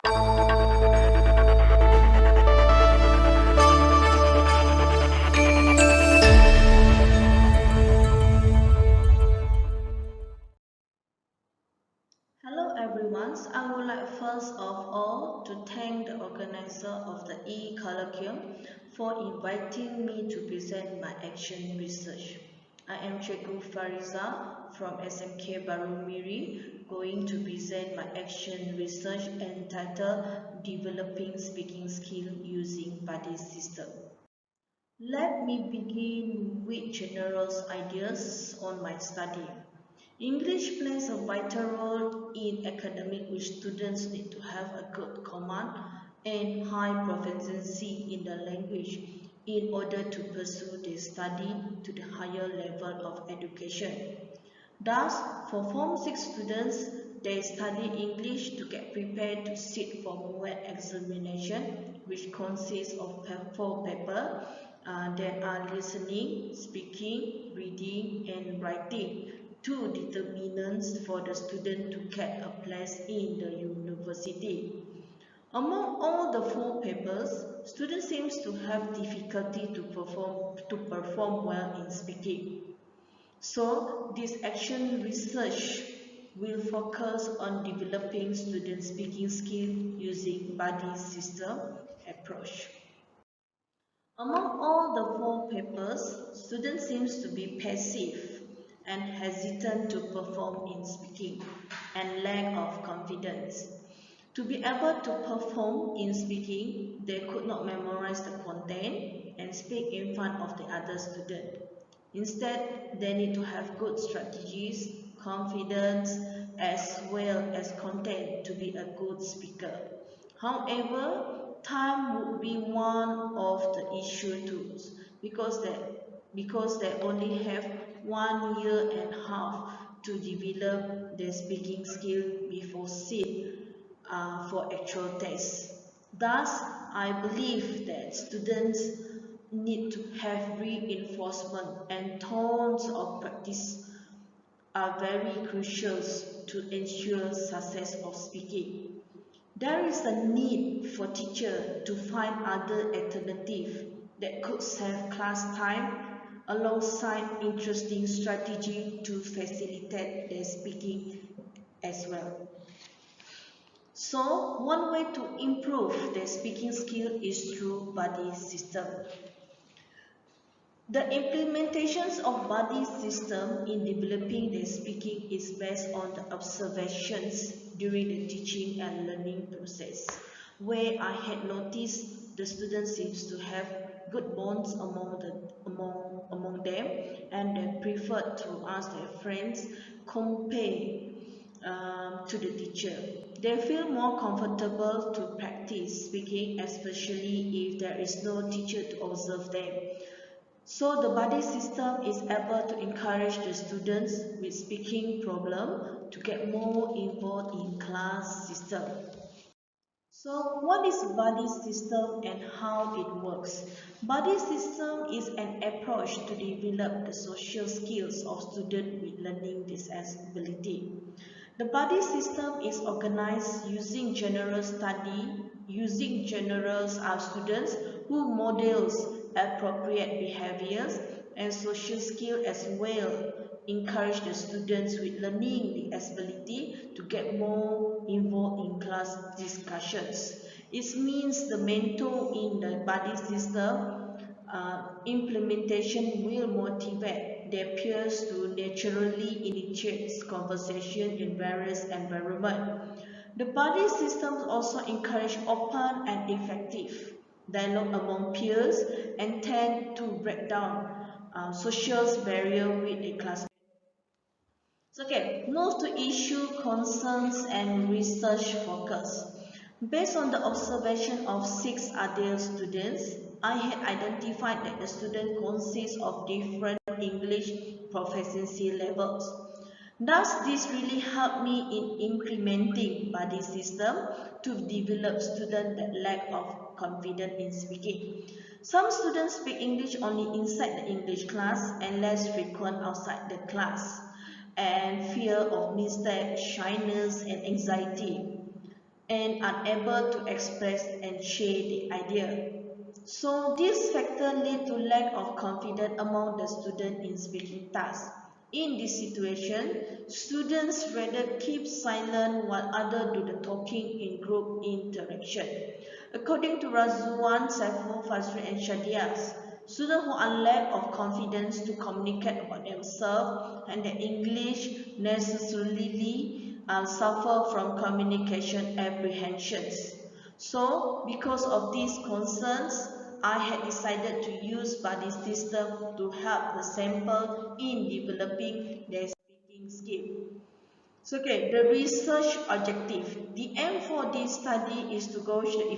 Hello everyone. I would like first of all to thank the organizer of the Kolokium for inviting me to present my action research. I am Tajuk FARIZA from SMK Baru Miri, going to present my action research entitled Developing Speaking Skill Using Buddy System. Let me begin with general ideas on my study. English plays a vital role in academic, which students need to have a good command and high proficiency in the language in order to pursue their study to the higher level of education. Thus, for Form 6 students, they study English to get prepared to sit for MUET examination, which consists of 4 papers that are listening, speaking, reading, and writing, 2 determinants for the student to get a place in the university. Among all the 4 papers, students seems to have difficulty to perform well in speaking. So, this action research will focus on developing student speaking skill using buddy system approach. Among all the 4 papers, students seems to be passive and hesitant to perform in speaking and lack of confidence. To be able to perform in speaking, they could not memorize the content and speak in front of the other student. Instead, they need to have good strategies, confidence, as well as content to be a good speaker. However, time would be one of the issue too, because they only have 1.5 years to develop their speaking skill before sit for actual tests. Thus, I believe that students need to have reinforcement and tons of practice are very crucial to ensure success of speaking. There is a need for teachers to find other alternatives that could save class time alongside interesting strategy to facilitate their speaking as well. So, one way to improve their speaking skill is through buddy system. The implementations of buddy system in developing their speaking is based on the observations during the teaching and learning process, where I had noticed the students seems to have good bonds among them, and they prefer to ask their friends compare to the teacher. They feel more comfortable to practice speaking, especially if there is no teacher to observe them. So the buddy system is able to encourage the students with speaking problem to get more involved in class system. So what is buddy system and how it works? Buddy system is an approach to develop the social skills of students with learning disability. The buddy system is organized using general students who models appropriate behaviors and social skill as well. Encourage the students with learning disability to get more involved in class discussions. It means the mentor in the buddy system implementation will motivate their peers to naturally initiate conversation in various environments. The buddy systems also encourage open and effective dialogue among peers and tend to break down social barrier with a classmate. So, okay, move to issue, concerns, and research focus. Based on the observation of 6 other students, I had identified that the student consists of different English proficiency levels. Thus, this really helped me in implementing buddy system to develop students that lack of confidence in speaking. Some students speak English only inside the English class and less frequent outside the class, and fear of mistake, shyness, and anxiety. and unable to express and share the idea. So this factor lead to lack of confidence among the student in speaking tasks. In this situation, students rather keep silent while others do the talking in group interaction. According to Razwan, Saiful, Fazri and Shadias, students who are lack of confidence to communicate about themselves and their English necessarily suffer from communication apprehensions. So, because of these concerns, I had decided to use buddy system to help the sample in developing their speaking skill. So, okay, the research objective. The aim for this study is to gauge the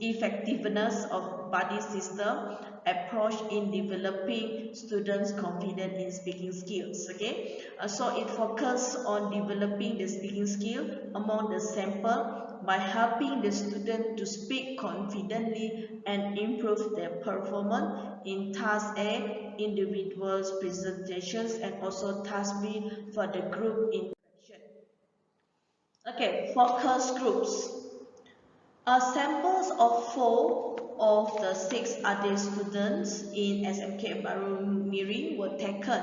effectiveness of buddy system approach in developing students' confidence in speaking skills. Okay, so it focuses on developing the speaking skill among the sample by helping the student to speak confidently and improve their performance in task A, individuals presentations, and also task B for the group interaction. Okay, focus groups. Samples of 4 of the 6 other students in SMK Baru Miri were taken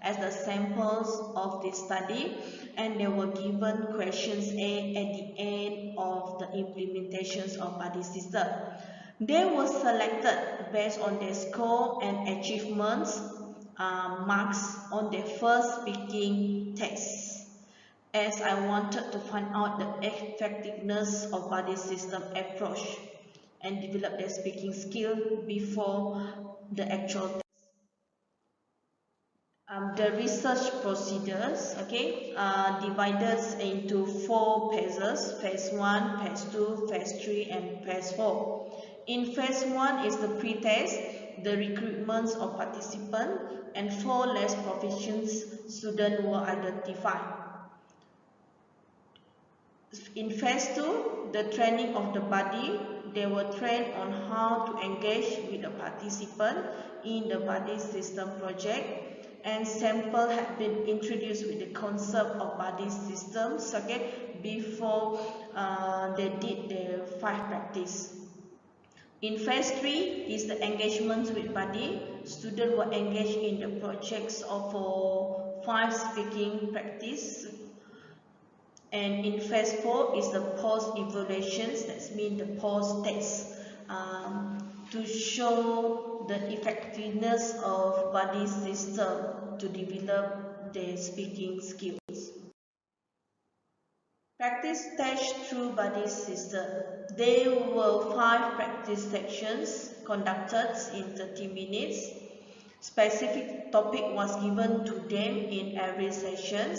as the samples of this study, and they were given questions A at the end of the implementations of buddy system. They were selected based on their score and achievements marks on their first speaking test, as I wanted to find out the effectiveness of buddy system approach and develop their speaking skill before the actual test. The research procedures, okay, divided into 4 phases: phase 1, phase 2, phase 3, and phase 4. In phase 1 is the pre-test, the recruitment of participants, and 4 less proficient students were identified. In phase 2, the training of the buddy, they were trained on how to engage with the participant in the buddy system project, and sample had been introduced with the concept of buddy systems, okay, before they did their 5 practice. In phase 3 is the engagement with buddy. Students were engaged in the projects for 5 speaking practice. And in phase 4 is the post-evaluations, that means the post-test, to show the effectiveness of buddy system to develop their speaking skills. Practice test through buddy system. There were 5 practice sections conducted in 30 minutes. Specific topic was given to them in every session,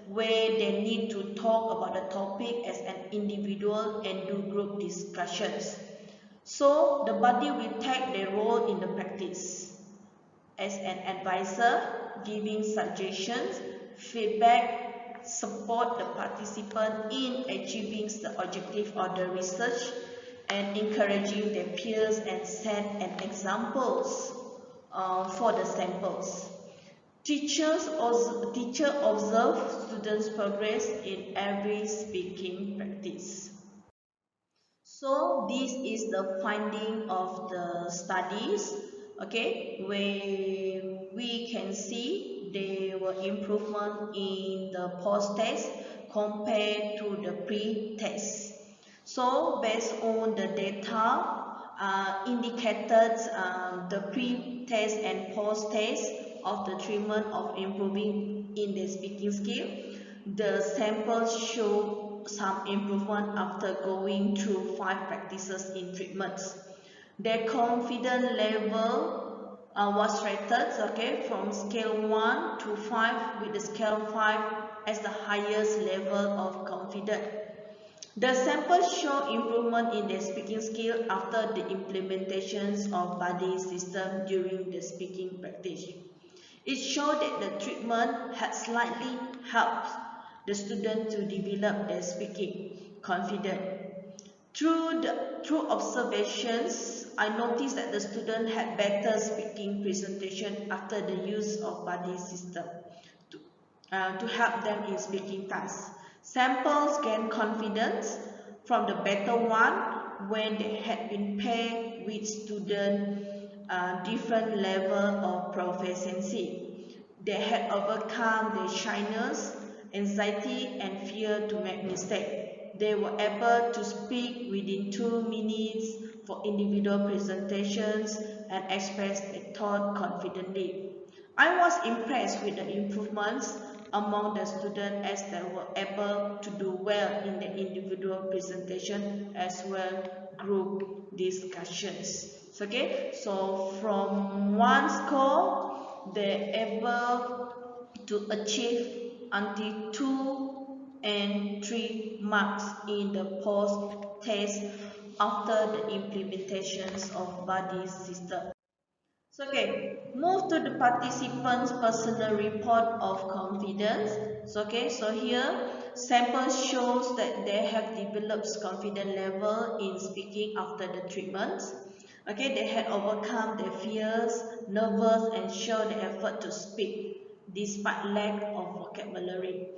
where they need to talk about the topic as an individual and do group discussions. So the buddy will take their role in the practice as an advisor, giving suggestions, feedback, support the participant in achieving the objective of the research, and encouraging their peers and set an examples for the samples. Teacher observe students' progress in every speaking practice. So this is the finding of the studies, okay, where we can see there were improvement in the post-test compared to the pre-test. So based on the data indicated the pre-test and post-test of the treatment of improving in the speaking skill, the samples show some improvement after going through 5 practices in treatments. Their confidence level was rated, okay, from scale 1 to 5, with the scale 5 as the highest level of confidence. The samples show improvement in their speaking skill after the implementations of buddy system during the speaking practice. It showed that the treatment had slightly helped the student to develop their speaking confidence. Through observations, I noticed that the student had better speaking presentation after the use of buddy system to help them in speaking tasks. Samples gain confidence from the better one when they had been paired with students different level of proficiency. They had overcome their shyness, anxiety, and fear to make mistakes. They were able to speak within 2 minutes for individual presentations and express their thought confidently. I was impressed with the improvements among the students as they were able to do well in the individual presentation as well group discussions. Okay, so from one score, they're able to achieve until 2 and 3 marks in the post-test after the implementations of buddy system. So move to the participants' personal report of confidence. So here sample shows that they have developed confidence level in speaking after the treatment. They had overcome their fears, nervous, and show the effort to speak despite lack of vocabulary.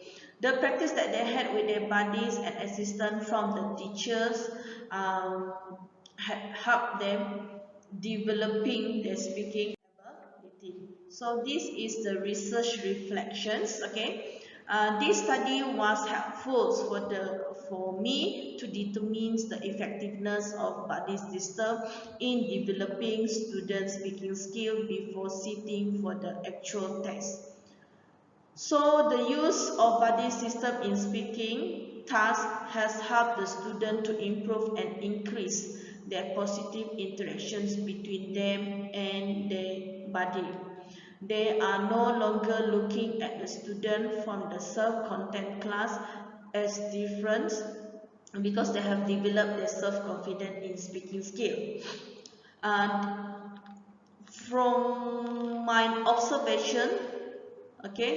The practice that they had with their buddies and assistants from the teachers had helped them developing their speaking ability. So this is the research reflections. This study was helpful for me to determine the effectiveness of buddy system in developing student speaking skill before sitting for the actual test. So the use of buddy system in speaking task has helped the student to improve and increase their positive interactions between them and their buddy. They are no longer looking at the student from the self-content class as different because they have developed their self-confidence in speaking skill. And from my observation,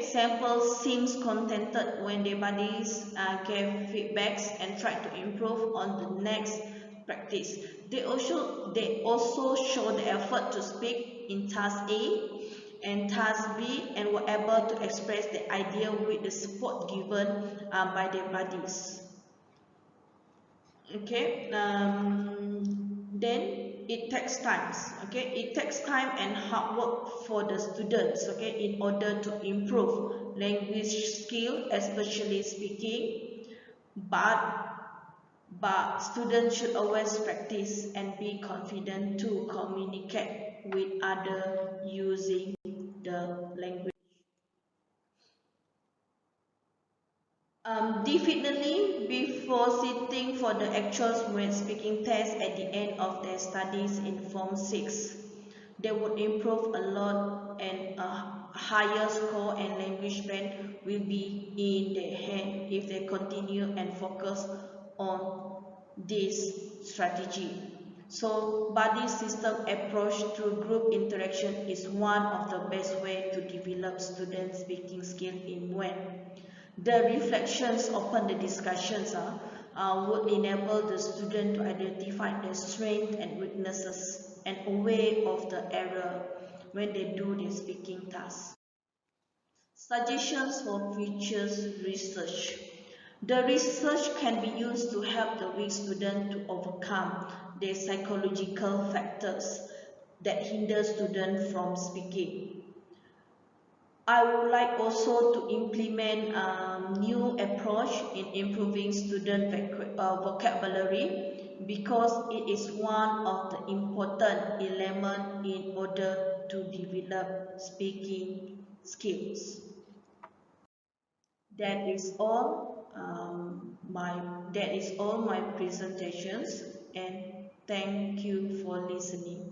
samples seems contented when their buddies gave feedbacks and tried to improve on the next practice. They also show the effort to speak in task A and task B and were able to express the idea with the support given by their buddies. Then it takes time. It takes time and hard work for the students. In order to improve language skill, especially speaking. But students should always practice and be confident to communicate with others using the language. Definitely, before sitting for the actual speaking test at the end of their studies in Form 6, they would improve a lot and a higher score and language band will be in their hand if they continue and focus on this strategy. So, buddy system approach through group interaction is one of the best way to develop student speaking skill in WEN. The reflections open the discussions would enable the student to identify their strengths and weaknesses and aware of the error when they do their speaking tasks. Suggestions for future research. The research can be used to help the weak student to overcome the psychological factors that hinder students from speaking. I would like also to implement a new approach in improving student vocabulary because it is one of the important elements in order to develop speaking skills. That is all my presentations, and thank you for listening.